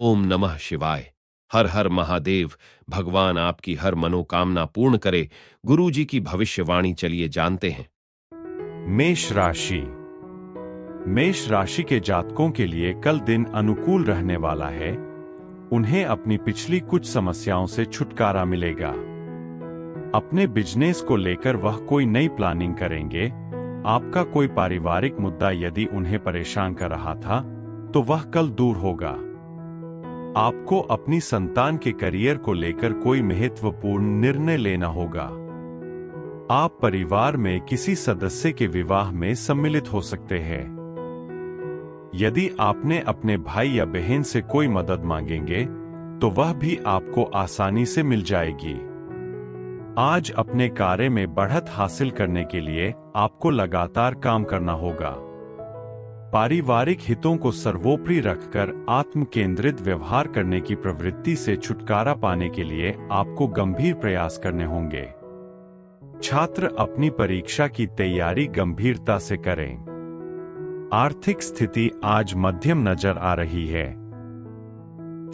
ओम नमः शिवाय। हर हर महादेव। भगवान आपकी हर मनोकामना पूर्ण करे। गुरु जी की भविष्यवाणी चलिए जानते हैं। मेष राशि। मेष राशि के जातकों के लिए कल दिन अनुकूल रहने वाला है। उन्हें अपनी पिछली कुछ समस्याओं से छुटकारा मिलेगा। अपने बिजनेस को लेकर वह कोई नई प्लानिंग करेंगे। आपका कोई पारिवारिक मुद्दा यदि उन्हें परेशान कर रहा था तो वह कल दूर होगा। आपको अपनी संतान के करियर को लेकर कोई महत्वपूर्ण निर्णय लेना होगा। आप परिवार में किसी सदस्य के विवाह में सम्मिलित हो सकते हैं। यदि आपने अपने भाई या बहन से कोई मदद मांगेंगे तो वह भी आपको आसानी से मिल जाएगी। आज अपने कार्य में बढ़त हासिल करने के लिए आपको लगातार काम करना होगा। पारिवारिक हितों को सर्वोपरि रखकर आत्म केंद्रित व्यवहार करने की प्रवृत्ति से छुटकारा पाने के लिए आपको गंभीर प्रयास करने होंगे। छात्र अपनी परीक्षा की तैयारी गंभीरता से करें। आर्थिक स्थिति आज मध्यम नजर आ रही है।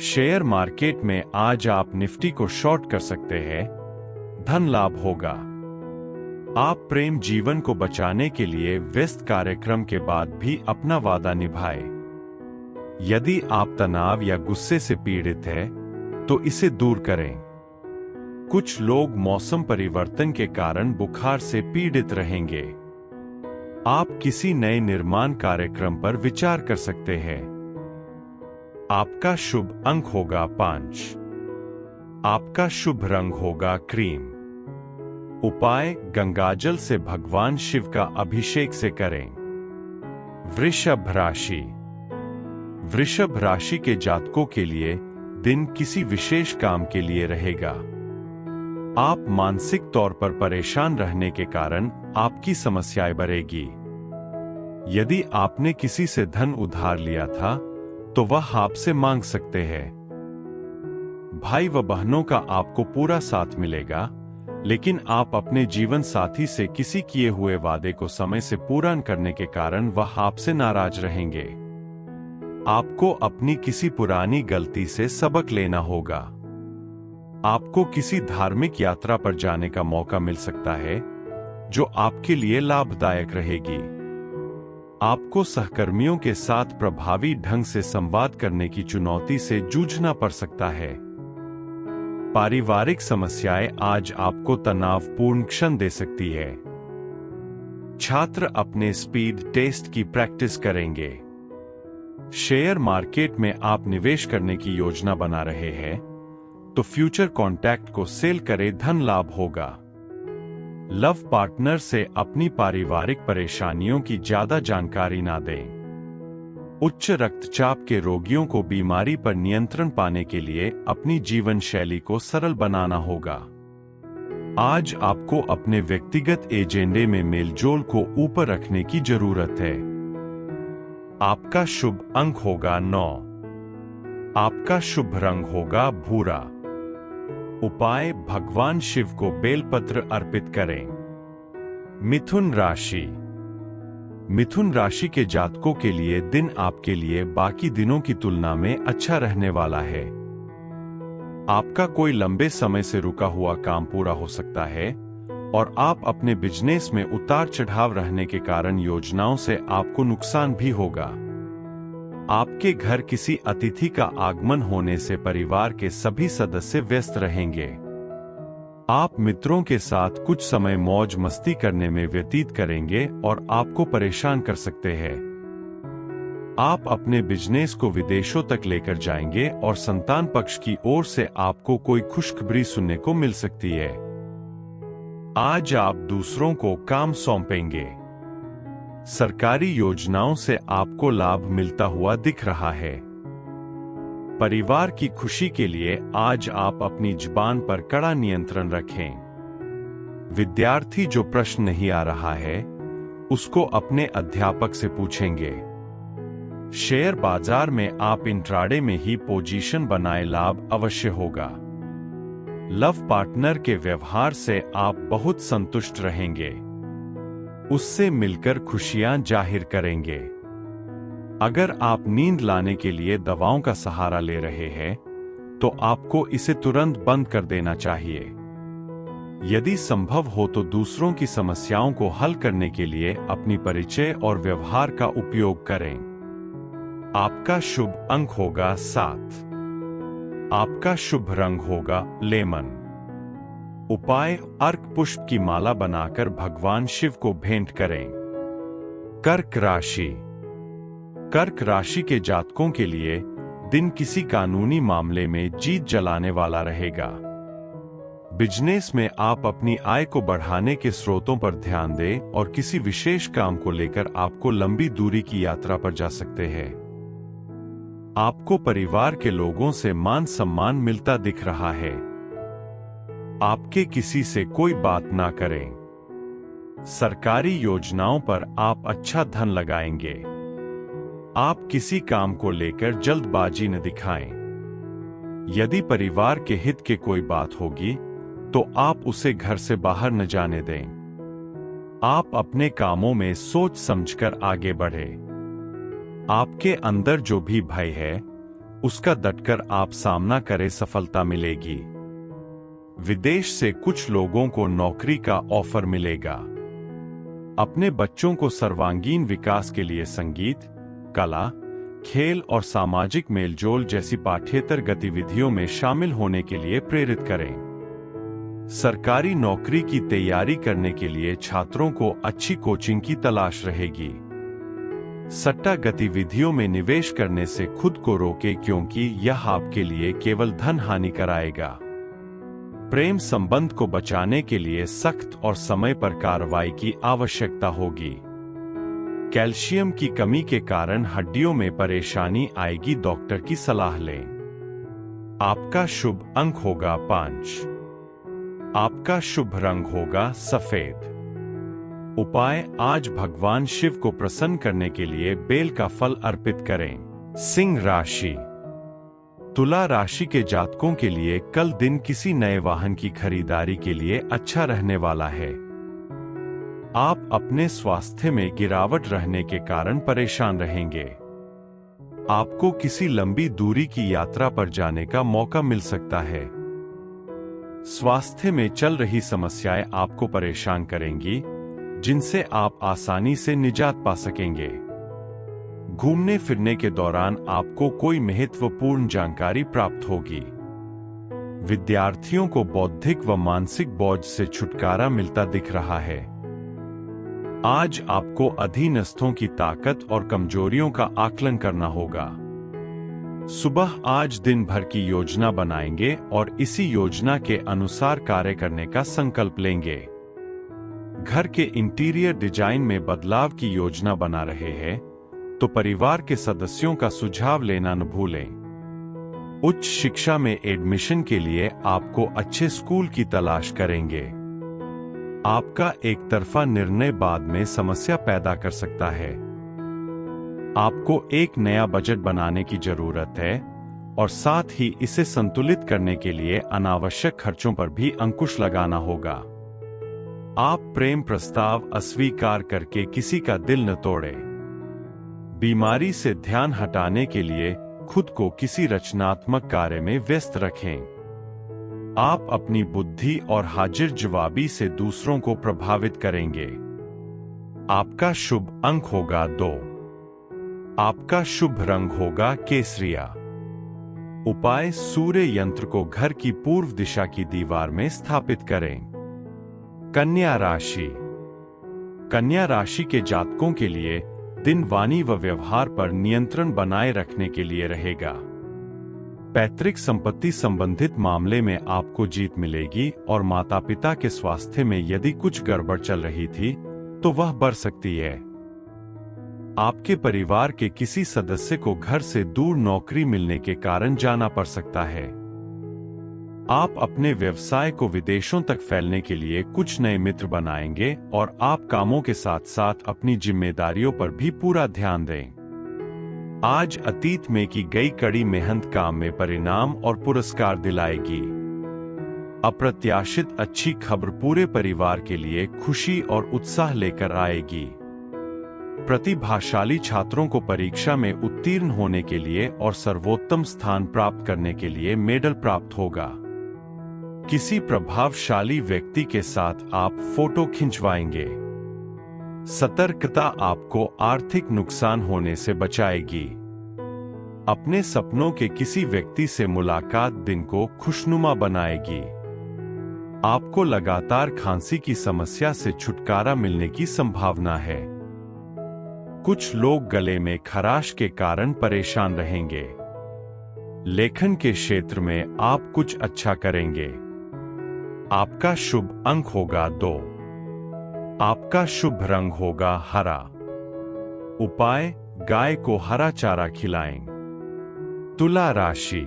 शेयर मार्केट में आज आप निफ्टी को शॉर्ट कर सकते हैं। धन लाभ होगा। आप प्रेम जीवन को बचाने के लिए व्यस्त कार्यक्रम के बाद भी अपना वादा निभाएं। यदि आप तनाव या गुस्से से पीड़ित हैं, तो इसे दूर करें। कुछ लोग मौसम परिवर्तन के कारण बुखार से पीड़ित रहेंगे। आप किसी नए निर्माण कार्यक्रम पर विचार कर सकते हैं। आपका शुभ अंक होगा 5। आपका शुभ रंग होगा क्रीम। उपाय गंगाजल से भगवान शिव का अभिषेक से करें। वृषभ राशि। वृषभ राशि के जातकों के लिए दिन किसी विशेष काम के लिए रहेगा। आप मानसिक तौर पर परेशान रहने के कारण आपकी समस्याएं बढ़ेगी। यदि आपने किसी से धन उधार लिया था तो वह आपसे मांग सकते हैं। भाई व बहनों का आपको पूरा साथ मिलेगा, लेकिन आप अपने जीवन साथी से किसी किए हुए वादे को समय से पूरा न करने के कारण वह आपसे नाराज रहेंगे। आपको अपनी किसी पुरानी गलती से सबक लेना होगा। आपको किसी धार्मिक यात्रा पर जाने का मौका मिल सकता है, जो आपके लिए लाभदायक रहेगी। आपको सहकर्मियों के साथ प्रभावी ढंग से संवाद करने की चुनौती से जूझना पड़ सकता है। पारिवारिक समस्याएं आज आपको तनावपूर्ण क्षण दे सकती है। छात्र अपने स्पीड टेस्ट की प्रैक्टिस करेंगे। शेयर मार्केट में आप निवेश करने की योजना बना रहे हैं, तो फ्यूचर कॉन्ट्रैक्ट को सेल करें, धन लाभ होगा। लव पार्टनर से अपनी पारिवारिक परेशानियों की ज्यादा जानकारी ना दें। उच्च रक्तचाप के रोगियों को बीमारी पर नियंत्रण पाने के लिए अपनी जीवन शैली को सरल बनाना होगा। आज आपको अपने व्यक्तिगत एजेंडे में मेलजोल को ऊपर रखने की जरूरत है। आपका शुभ अंक होगा 9। आपका शुभ रंग होगा भूरा। उपाय भगवान शिव को बेलपत्र अर्पित करें। मिथुन राशि। मिथुन राशि के जातकों के लिए दिन आपके लिए बाकी दिनों की तुलना में अच्छा रहने वाला है। आपका कोई लंबे समय से रुका हुआ काम पूरा हो सकता है और आप अपने बिजनेस में उतार चढ़ाव रहने के कारण योजनाओं से आपको नुकसान भी होगा। आपके घर किसी अतिथि का आगमन होने से परिवार के सभी सदस्य व्यस्त रहेंगे। आप मित्रों के साथ कुछ समय मौज मस्ती करने में व्यतीत करेंगे और आपको परेशान कर सकते हैं। आप अपने बिजनेस को विदेशों तक लेकर जाएंगे और संतान पक्ष की ओर से आपको कोई खुशखबरी सुनने को मिल सकती है। आज आप दूसरों को काम सौंपेंगे। सरकारी योजनाओं से आपको लाभ मिलता हुआ दिख रहा है। परिवार की खुशी के लिए आज आप अपनी जुबान पर कड़ा नियंत्रण रखें। विद्यार्थी जो प्रश्न नहीं आ रहा है, उसको अपने अध्यापक से पूछेंगे। शेयर बाजार में आप इंट्राडे में ही पोजीशन बनाए, लाभ अवश्य होगा। लव पार्टनर के व्यवहार से आप बहुत संतुष्ट रहेंगे। उससे मिलकर खुशियां जाहिर करेंगे। अगर आप नींद लाने के लिए दवाओं का सहारा ले रहे हैं, तो आपको इसे तुरंत बंद कर देना चाहिए। यदि संभव हो तो दूसरों की समस्याओं को हल करने के लिए अपनी परिचय और व्यवहार का उपयोग करें। आपका शुभ अंक होगा 7। आपका शुभ रंग होगा लेमन। उपाय: अर्क पुष्प की माला बनाकर भगवान शिव को भेंट करें। कर्क राशि। कर्क राशि के जातकों के लिए दिन किसी कानूनी मामले में जीत जलाने वाला रहेगा। बिजनेस में आप अपनी आय को बढ़ाने के स्रोतों पर ध्यान दें और किसी विशेष काम को लेकर आपको लंबी दूरी की यात्रा पर जा सकते हैं। आपको परिवार के लोगों से मान सम्मान मिलता दिख रहा है। आपके किसी से कोई बात ना करें। सरकारी योजनाओं पर आप अच्छा धन लगाएंगे। आप किसी काम को लेकर जल्दबाजी न दिखाएं। यदि परिवार के हित की कोई बात होगी तो आप उसे घर से बाहर न जाने दें। आप अपने कामों में सोच समझकर आगे बढ़ें। आपके अंदर जो भी भय है उसका डटकर आप सामना करें, सफलता मिलेगी। विदेश से कुछ लोगों को नौकरी का ऑफर मिलेगा। अपने बच्चों को सर्वांगीण विकास के लिए संगीत, कला, खेल और सामाजिक मेलजोल जैसी पाठ्येतर गतिविधियों में शामिल होने के लिए प्रेरित करें। सरकारी नौकरी की तैयारी करने के लिए छात्रों को अच्छी कोचिंग की तलाश रहेगी। सट्टा गतिविधियों में निवेश करने से खुद को रोकें, क्योंकि यह आपके लिए केवल धन हानि कराएगा। प्रेम संबंध को बचाने के लिए सख्त और समय पर कार्रवाई की आवश्यकता होगी। कैल्शियम की कमी के कारण हड्डियों में परेशानी आएगी, डॉक्टर की सलाह लें। आपका शुभ अंक होगा 5। आपका शुभ रंग होगा सफेद। उपाय: आज भगवान शिव को प्रसन्न करने के लिए बेल का फल अर्पित करें। सिंह राशि। तुला राशि के जातकों के लिए कल दिन किसी नए वाहन की खरीदारी के लिए अच्छा रहने वाला है। आप अपने स्वास्थ्य में गिरावट रहने के कारण परेशान रहेंगे। आपको किसी लंबी दूरी की यात्रा पर जाने का मौका मिल सकता है। स्वास्थ्य में चल रही समस्याएं आपको परेशान करेंगी, जिनसे आप आसानी से निजात पा सकेंगे। घूमने फिरने के दौरान आपको कोई महत्वपूर्ण जानकारी प्राप्त होगी। विद्यार्थियों को बौद्धिक व मानसिक बोझ से छुटकारा मिलता दिख रहा है। आज आपको अधीनस्थों की ताकत और कमजोरियों का आकलन करना होगा। सुबह आज दिन भर की योजना बनाएंगे और इसी योजना के अनुसार कार्य करने का संकल्प लेंगे। घर के इंटीरियर डिजाइन में बदलाव की योजना बना रहे हैं तो परिवार के सदस्यों का सुझाव लेना न भूलें। उच्च शिक्षा में एडमिशन के लिए आपको अच्छे स्कूल की तलाश करेंगे। आपका एक तरफा निर्णय बाद में समस्या पैदा कर सकता है। आपको एक नया बजट बनाने की जरूरत है और साथ ही इसे संतुलित करने के लिए अनावश्यक खर्चों पर भी अंकुश लगाना होगा। आप प्रेम प्रस्ताव अस्वीकार करके किसी का दिल न तोड़ें। बीमारी से ध्यान हटाने के लिए खुद को किसी रचनात्मक कार्य में व्यस्त रखें। आप अपनी बुद्धि और हाजिर जवाबी से दूसरों को प्रभावित करेंगे। आपका शुभ अंक होगा 2। आपका शुभ रंग होगा केसरिया। उपाय: सूर्य यंत्र को घर की पूर्व दिशा की दीवार में स्थापित करें। कन्या राशि। कन्या राशि के जातकों के लिए दिन वाणी व व्यवहार पर नियंत्रण बनाए रखने के लिए रहेगा। पैतृक संपत्ति संबंधित मामले में आपको जीत मिलेगी और माता पिता के स्वास्थ्य में यदि कुछ गड़बड़ चल रही थी तो वह बढ़ सकती है। आपके परिवार के किसी सदस्य को घर से दूर नौकरी मिलने के कारण जाना पड़ सकता है। आप अपने व्यवसाय को विदेशों तक फैलने के लिए कुछ नए मित्र बनाएंगे और आप कामों के साथ साथ अपनी जिम्मेदारियों पर भी पूरा ध्यान दें। आज अतीत में की गई कड़ी मेहनत काम में परिणाम और पुरस्कार दिलाएगी। अप्रत्याशित अच्छी खबर पूरे परिवार के लिए खुशी और उत्साह लेकर आएगी। प्रतिभाशाली छात्रों को परीक्षा में उत्तीर्ण होने के लिए और सर्वोत्तम स्थान प्राप्त करने के लिए मेडल प्राप्त होगा। किसी प्रभावशाली व्यक्ति के साथ आप फोटो खिंचवाएंगे। सतर्कता आपको आर्थिक नुकसान होने से बचाएगी। अपने सपनों के किसी व्यक्ति से मुलाकात दिन को खुशनुमा बनाएगी। आपको लगातार खांसी की समस्या से छुटकारा मिलने की संभावना है। कुछ लोग गले में खराश के कारण परेशान रहेंगे। लेखन के क्षेत्र में आप कुछ अच्छा करेंगे। आपका शुभ अंक होगा 2। आपका शुभ रंग होगा हरा। उपाय, गाय को हरा चारा खिलाएं। तुला राशि।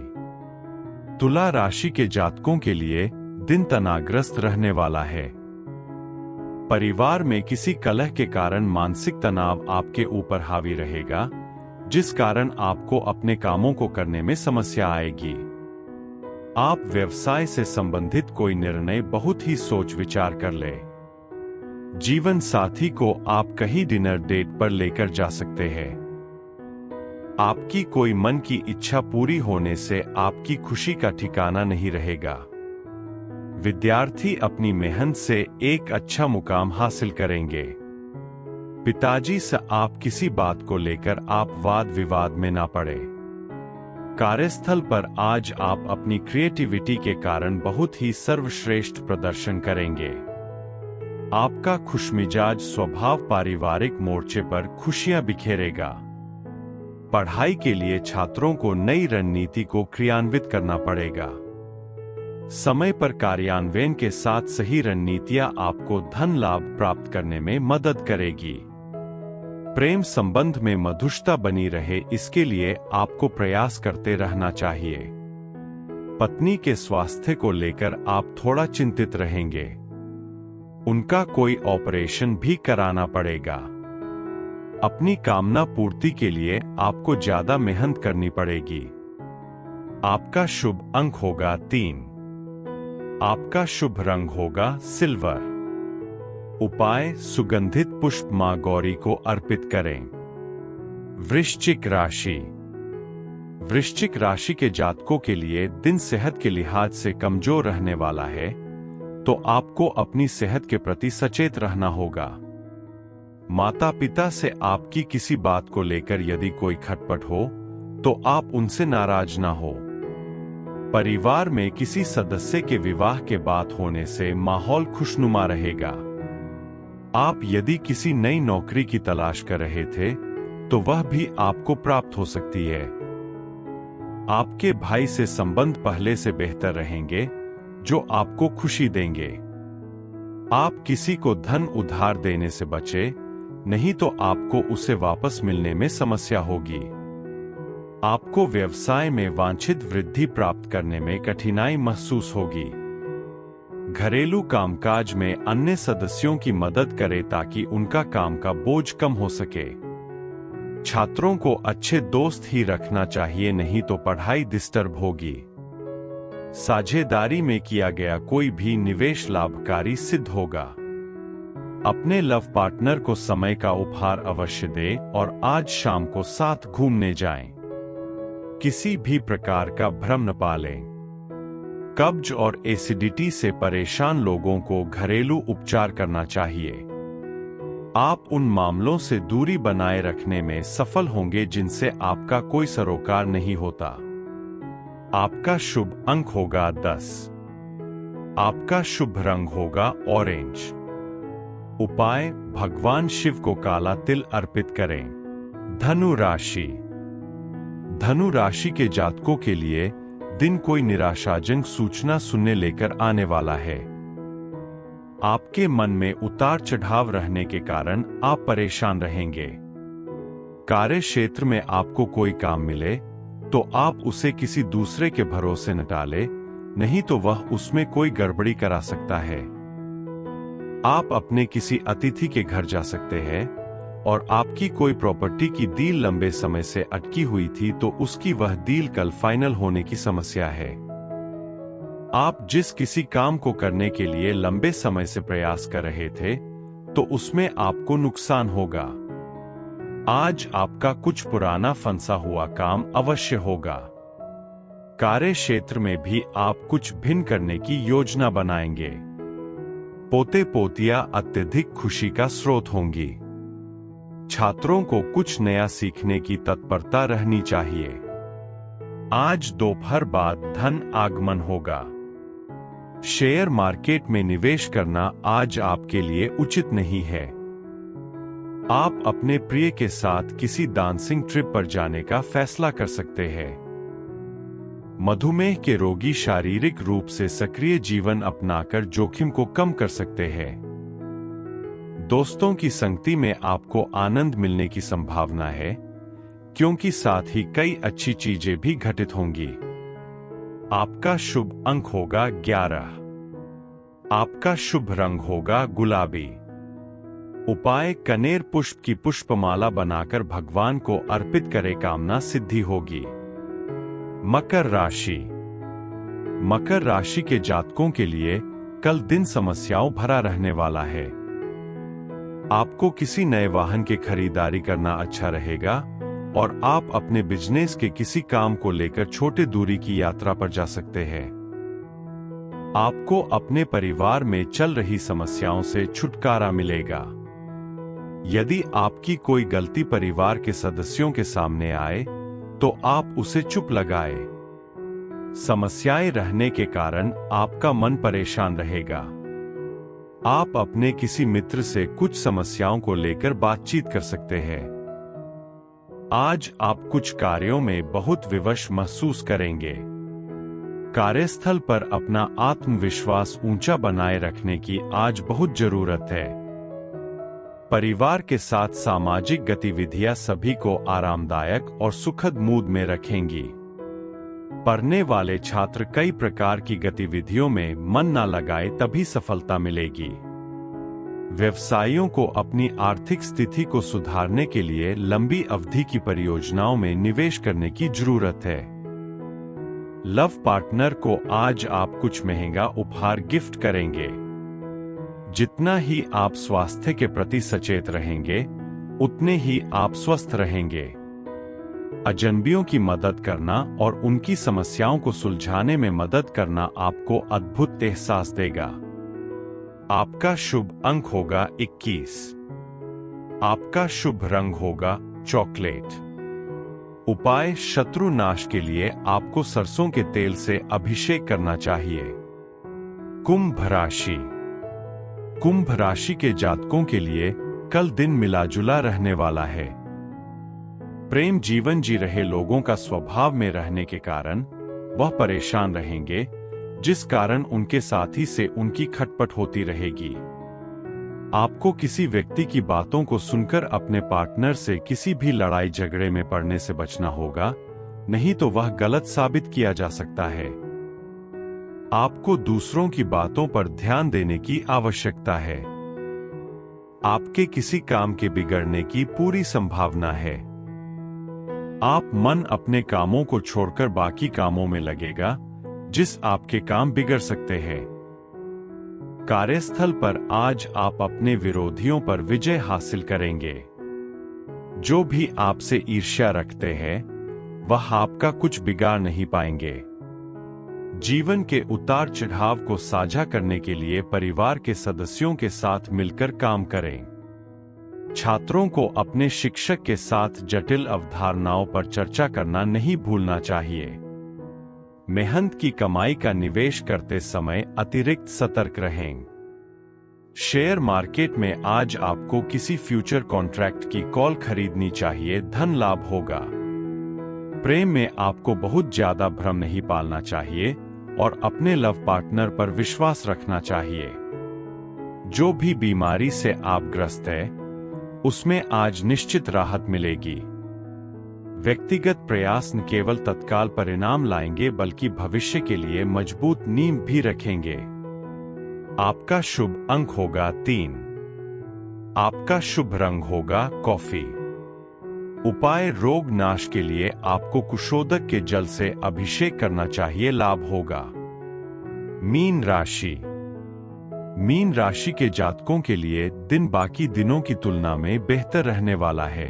तुला राशि के जातकों के लिए दिन तनावग्रस्त रहने वाला है। परिवार में किसी कलह के कारण मानसिक तनाव आपके ऊपर हावी रहेगा, जिस कारण आपको अपने कामों को करने में समस्या आएगी। आप व्यवसाय से संबंधित कोई निर्णय बहुत ही सोच विचार कर ले। जीवन साथी को आप कहीं डिनर डेट पर लेकर जा सकते हैं। आपकी कोई मन की इच्छा पूरी होने से आपकी खुशी का ठिकाना नहीं रहेगा। विद्यार्थी अपनी मेहनत से एक अच्छा मुकाम हासिल करेंगे। पिताजी से आप किसी बात को लेकर आप वाद विवाद में ना पड़े। कार्यस्थल पर आज आप अपनी क्रिएटिविटी के कारण बहुत ही सर्वश्रेष्ठ प्रदर्शन करेंगे। आपका खुशमिजाज स्वभाव पारिवारिक मोर्चे पर खुशियां बिखेरेगा। पढ़ाई के लिए छात्रों को नई रणनीति को क्रियान्वित करना पड़ेगा। समय पर कार्यान्वयन के साथ सही रणनीतियां आपको धन लाभ प्राप्त करने में मदद करेगी। प्रेम संबंध में मधुरता बनी रहे, इसके लिए आपको प्रयास करते रहना चाहिए। पत्नी के स्वास्थ्य को लेकर आप थोड़ा चिंतित रहेंगे। उनका कोई ऑपरेशन भी कराना पड़ेगा। अपनी कामना पूर्ति के लिए आपको ज्यादा मेहनत करनी पड़ेगी। आपका शुभ अंक होगा 3। आपका शुभ रंग होगा सिल्वर। उपाय, सुगंधित पुष्प मां गौरी को अर्पित करें। वृश्चिक राशि। वृश्चिक राशि के जातकों के लिए दिन सेहत के लिहाज से कमजोर रहने वाला है, तो आपको अपनी सेहत के प्रति सचेत रहना होगा। माता पिता से आपकी किसी बात को लेकर यदि कोई खटपट हो तो आप उनसे नाराज ना हो। परिवार में किसी सदस्य के विवाह के बाद होने से माहौल खुशनुमा रहेगा। आप यदि किसी नई नौकरी की तलाश कर रहे थे तो वह भी आपको प्राप्त हो सकती है। आपके भाई से संबंध पहले से बेहतर रहेंगे, जो आपको खुशी देंगे। आप किसी को धन उधार देने से बचे, नहीं तो आपको उसे वापस मिलने में समस्या होगी। आपको व्यवसाय में वांछित वृद्धि प्राप्त करने में कठिनाई महसूस होगी। घरेलू कामकाज में अन्य सदस्यों की मदद करें ताकि उनका काम का बोझ कम हो सके। छात्रों को अच्छे दोस्त ही रखना चाहिए, नहीं तो पढ़ाई डिस्टर्ब होगी। साझेदारी में किया गया कोई भी निवेश लाभकारी सिद्ध होगा। अपने लव पार्टनर को समय का उपहार अवश्य दें और आज शाम को साथ घूमने जाएं। किसी भी प्रकार का भ्रम न पालें। कब्ज और एसिडिटी से परेशान लोगों को घरेलू उपचार करना चाहिए। आप उन मामलों से दूरी बनाए रखने में सफल होंगे जिनसे आपका कोई सरोकार नहीं होता। आपका शुभ अंक होगा 10। आपका शुभ रंग होगा ऑरेंज। उपाय, भगवान शिव को काला तिल अर्पित करें। धनु राशि। धनु राशि के जातकों के लिए दिन कोई निराशाजनक सूचना सुनने लेकर आने वाला है। आपके मन में उतार चढ़ाव रहने के कारण आप परेशान रहेंगे। कार्य क्षेत्र में आपको कोई काम मिले तो आप उसे किसी दूसरे के भरोसे न डालें, नहीं तो वह उसमें कोई गड़बड़ी करा सकता है। आप अपने किसी अतिथि के घर जा सकते हैं और आपकी कोई प्रॉपर्टी की डील लंबे समय से अटकी हुई थी तो उसकी वह डील कल फाइनल होने की समस्या है। आप जिस किसी काम को करने के लिए लंबे समय से प्रयास कर रहे थे तो उसमें आपको नुकसान होगा। आज आपका कुछ पुराना फंसा हुआ काम अवश्य होगा। कार्य क्षेत्र में भी आप कुछ भिन्न करने की योजना बनाएंगे। पोते पोतियां अत्यधिक खुशी का स्रोत होंगी। छात्रों को कुछ नया सीखने की तत्परता रहनी चाहिए। आज दोपहर बाद धन आगमन होगा। शेयर मार्केट में निवेश करना आज आपके लिए उचित नहीं है। आप अपने प्रिय के साथ किसी डांसिंग ट्रिप पर जाने का फैसला कर सकते हैं। मधुमेह के रोगी शारीरिक रूप से सक्रिय जीवन अपनाकर जोखिम को कम कर सकते हैं। दोस्तों की संगति में आपको आनंद मिलने की संभावना है, क्योंकि साथ ही कई अच्छी चीजें भी घटित होंगी। आपका शुभ अंक होगा 11। आपका शुभ रंग होगा गुलाबी। उपाय कनेर पुष्प की पुष्पमाला बनाकर भगवान को अर्पित करे, कामना सिद्धि होगी। मकर राशि। मकर राशि के जातकों के लिए कल दिन समस्याओं भरा रहने वाला है। आपको किसी नए वाहन की खरीदारी करना अच्छा रहेगा और आप अपने बिजनेस के किसी काम को लेकर छोटे दूरी की यात्रा पर जा सकते हैं। आपको अपने परिवार में चल रही समस्याओं से छुटकारा मिलेगा। यदि आपकी कोई गलती परिवार के सदस्यों के सामने आए तो आप उसे चुप लगाए। समस्याएं रहने के कारण आपका मन परेशान रहेगा। आप अपने किसी मित्र से कुछ समस्याओं को लेकर बातचीत कर सकते हैं। आज आप कुछ कार्यों में बहुत विवश महसूस करेंगे। कार्यस्थल पर अपना आत्मविश्वास ऊंचा बनाए रखने की आज बहुत जरूरत है। परिवार के साथ सामाजिक गतिविधियां सभी को आरामदायक और सुखद मूड में रखेंगी। पढ़ने वाले छात्र कई प्रकार की गतिविधियों में मन न लगाए तभी सफलता मिलेगी। व्यवसायियों को अपनी आर्थिक स्थिति को सुधारने के लिए लंबी अवधि की परियोजनाओं में निवेश करने की जरूरत है। लव पार्टनर को आज आप कुछ महंगा उपहार गिफ्ट करेंगे। जितना ही आप स्वास्थ्य के प्रति सचेत रहेंगे, उतने ही आप स्वस्थ रहेंगे। अजनबियों की मदद करना और उनकी समस्याओं को सुलझाने में मदद करना आपको अद्भुत एहसास देगा। आपका शुभ अंक होगा 21। आपका शुभ रंग होगा चॉकलेट। उपाय शत्रु नाश के लिए आपको सरसों के तेल से अभिषेक करना चाहिए। कुंभ राशि। कुंभ राशि के जातकों के लिए कल दिन मिलाजुला रहने वाला है। प्रेम जीवन जी रहे लोगों का स्वभाव में रहने के कारण वह परेशान रहेंगे, जिस कारण उनके साथी से उनकी खटपट होती रहेगी। आपको किसी व्यक्ति की बातों को सुनकर अपने पार्टनर से किसी भी लड़ाई झगड़े में पड़ने से बचना होगा, नहीं तो वह गलत साबित किया जा सकता है। आपको दूसरों की बातों पर ध्यान देने की आवश्यकता है। आपके किसी काम के बिगड़ने की पूरी संभावना है। आप मन अपने कामों को छोड़कर बाकी कामों में लगेगा, जिस आपके काम बिगड़ सकते हैं। कार्यस्थल पर आज आप अपने विरोधियों पर विजय हासिल करेंगे। जो भी आपसे ईर्ष्या रखते हैं, वह आपका कुछ बिगाड़ नहीं पाएंगे। जीवन के उतार चढ़ाव को साझा करने के लिए परिवार के सदस्यों के साथ मिलकर काम करें। छात्रों को अपने शिक्षक के साथ जटिल अवधारणाओं पर चर्चा करना नहीं भूलना चाहिए। मेहनत की कमाई का निवेश करते समय अतिरिक्त सतर्क रहें। शेयर मार्केट में आज आपको किसी फ्यूचर कॉन्ट्रैक्ट की कॉल खरीदनी चाहिए, धन लाभ होगा। प्रेम में आपको बहुत ज्यादा भ्रम नहीं पालना चाहिए और अपने लव पार्टनर पर विश्वास रखना चाहिए। जो भी बीमारी से आप ग्रस्त है, उसमें आज निश्चित राहत मिलेगी। व्यक्तिगत प्रयास न केवल तत्काल परिणाम लाएंगे, बल्कि भविष्य के लिए मजबूत नींव भी रखेंगे। आपका शुभ अंक होगा 3। आपका शुभ रंग होगा कॉफी। उपाय रोग नाश के लिए आपको कुशोदक के जल से अभिषेक करना चाहिए, लाभ होगा। मीन राशि। मीन राशि के जातकों के लिए दिन बाकी दिनों की तुलना में बेहतर रहने वाला है।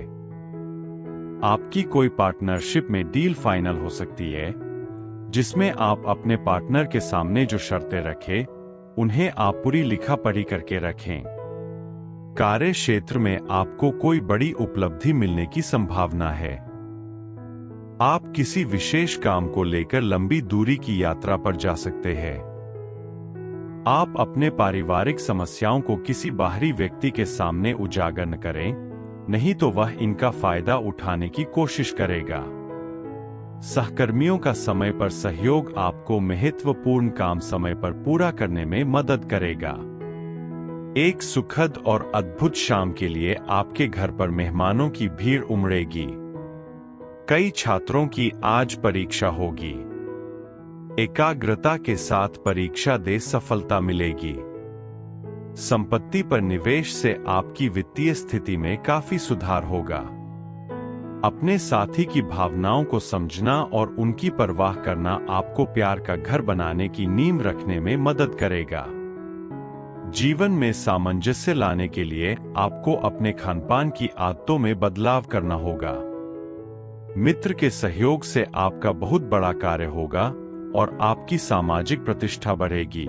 आपकी कोई पार्टनरशिप में डील फाइनल हो सकती है, जिसमें आप अपने पार्टनर के सामने जो शर्तें रखें, उन्हें आप पूरी लिखा पढ़ी करके रखें। कार्य क्षेत्र में आपको कोई बड़ी उपलब्धि मिलने की संभावना है। आप किसी विशेष काम को लेकर लंबी दूरी की यात्रा पर जा सकते हैं। आप अपने पारिवारिक समस्याओं को किसी बाहरी व्यक्ति के सामने उजागर न करें, नहीं तो वह इनका फायदा उठाने की कोशिश करेगा। सहकर्मियों का समय पर सहयोग आपको महत्वपूर्ण काम समय पर पूरा करने में मदद करेगा। एक सुखद और अद्भुत शाम के लिए आपके घर पर मेहमानों की भीड़ उमड़ेगी। कई छात्रों की आज परीक्षा होगी। एकाग्रता के साथ परीक्षा दे सफलता मिलेगी। संपत्ति पर निवेश से आपकी वित्तीय स्थिति में काफी सुधार होगा। अपने साथी की भावनाओं को समझना और उनकी परवाह करना आपको प्यार का घर बनाने की नींव रखने में मदद करेगा। जीवन में सामंजस्य लाने के लिए आपको अपने खानपान की आदतों में बदलाव करना होगा। मित्र के सहयोग से आपका बहुत बड़ा कार्य होगा और आपकी सामाजिक प्रतिष्ठा बढ़ेगी।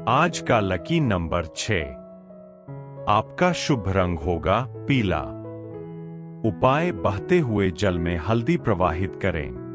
आज का लकी नंबर 6। आपका शुभ रंग होगा पीला। उपाय: बहते हुए जल में हल्दी प्रवाहित करें।